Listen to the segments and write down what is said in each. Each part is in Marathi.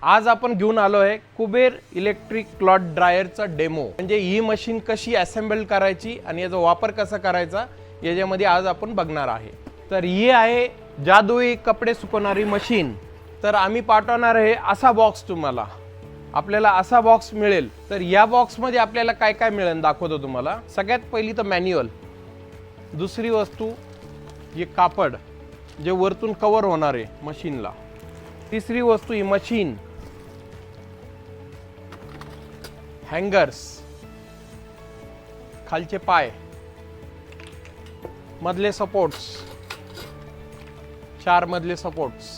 आज आपण घेऊन आलो आहे कुबेर इलेक्ट्रिक क्लॉथ ड्रायरचा डेमो। म्हणजे ही मशीन कशी असेंबल करायची आणि याचा वापर कसा करायचा याच्यामध्ये आज आपण बघणार आहे। तर ही आहे जादुई कपडे सुकवणारी मशीन। तर आम्ही पाठवणार आहे असा बॉक्स तुम्हाला, आपल्याला असा बॉक्स मिळेल। तर या बॉक्स मध्ये आपल्याला काय काय मिळेल दाखवतो तुम्हाला। सगळ्यात पहिली तर मॅन्युअल, दुसरी वस्तू हे कापड जे वरतून कव्हर होणार आहे मशीनला, तिसरी वस्तू ही मशीन, हँगर्स, खालचे पाय, मधले सपोर्ट्स, 4 मधले सपोर्ट्स,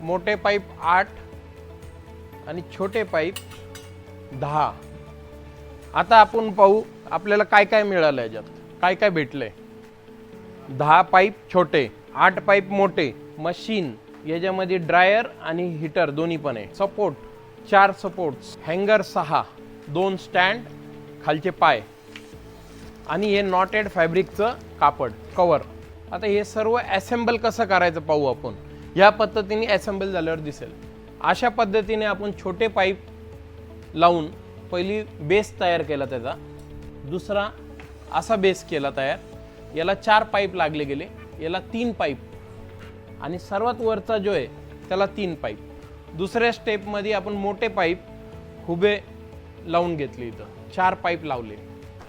मोठे पाईप 8 आणि छोटे पाईप 10। आता आपण पाहू आपल्याला काय काय मिळालं याच्यात, काय काय भेटले। 10 पाईप छोटे, 8 पाईप मोठे, मशीन याच्यामध्ये ड्रायर आणि हीटर दोन्ही पण आहे, सपोर्ट 4 सपोर्ट्स, हँगर 6, 2 स्टँड, खालचे पाय आणि हे नॉटेड फॅब्रिकचं कापड कव्हर। आता हे सर्व असेंबल कसं करायचं पाहू आपण। या पद्धतीने असेंबल झाल्यावर दिसेल। अशा पद्धतीने आपण छोटे पाईप लावून पहिली बेस तयार केला त्याचा, दुसरा असा बेस केला तयार, याला 4 पाईप लागले गेले, याला 3 पाईप आणि सर्वात वरचा जो आहे त्याला 3 पाईप। दुसऱ्या स्टेप मध्ये आपण मोठे पाईप उभे लावून घेतले, इथं 4 पाईप लावले।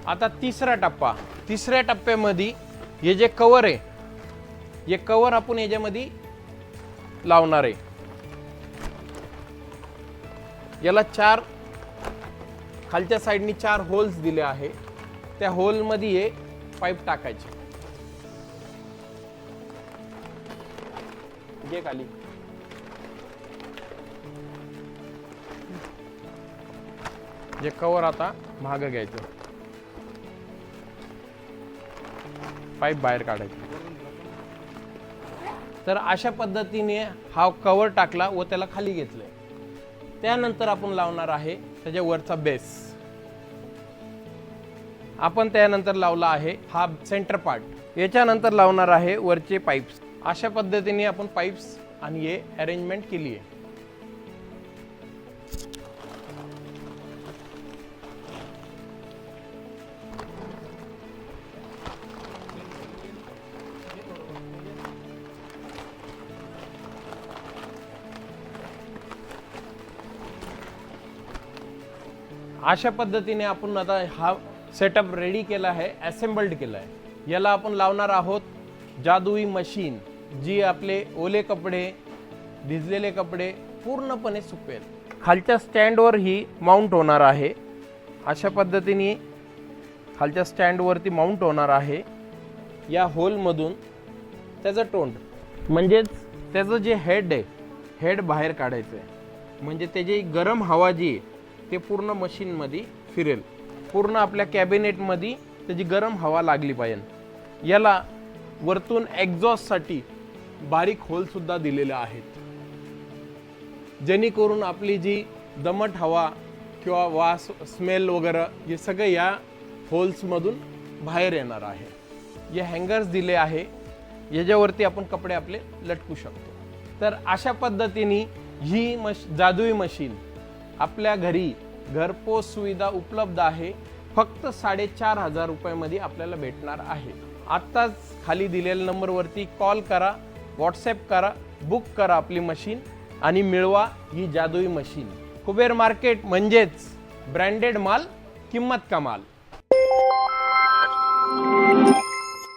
आता तिसरा टप्पा, तिसऱ्या टप्प्यामध्ये हे जे कव्हर आहे, हे कव्हर आपण याच्यामध्ये लावणार आहे। याला 4 खालच्या साइडनी 4 होल्स दिले आहे, त्या होल मध्ये हे पाईप टाकायचे। घे खाली, जे कव्हर आता मागे घ्यायचं, पाईप बाहेर काढायचं। तर अशा पद्धतीने हा कव्हर टाकला व त्याला खाली घेतलंय। त्यानंतर आपण लावणार आहे त्याच्या वरचा बेस। आपण त्यानंतर लावला आहे हा सेंटर पार्ट, याच्यानंतर लावणार आहे वरचे पाईप्स। अशा पद्धतीने आपण पाईप्स आणि हे अरेंजमेंट केली आहे। अशा पद्धतीने आपण आता हा सेटअप रेडी केला आहे, असेंबल्ड केला आहे। याला आपण लावणार आहोत जादुई मशीन, जी आपले ओले कपडे, भिजलेले कपडे पूर्णपणे सुकवेल। खालच्या स्टँडवर ही माउंट होणार आहे। अशा पद्धतीने खालच्या स्टँडवरती माउंट होणार आहे। या होलमधून त्याचं तोंड म्हणजेच त्याचं जे हेड आहे, हेड बाहेर काढायचं आहे। म्हणजे त्याची गरम हवा जी आहे ते पूर्ण मशीन मध्ये फिरेल, पूर्ण आपल्या कॅबिनेट मध्ये त्याची गरम हवा लागली पाहिजे। याला वरतून एक्झॉस्ट साठी बारीक होल सुद्धा दिलेले आहेत, जेणेकरून आपली जी दमट हवा किंवा वास, स्मेल वगैरे हे सगळे या होल्स मधून बाहेर येणार आहे। हे हँगर्स दिले आहे, याच्यावरती आपण कपडे आपले लटकू शकतो। तर अशा पद्धतीने ही जादुई मशीन आपल्या घरी घरपोच सुविधा उपलब्ध आहे। फक्त 4,500 रुपयामध्ये आपल्याला भेटणार आहे। आत्ताच खाली दिलेल्या नंबरवरती कॉल करा, व्हॉट्सॲप करा, बुक करा आपली मशीन आणि मिळवा ही जादुई मशीन। कुबेर मार्केट म्हणजेच ब्रँडेड माल, किंमत कमाल।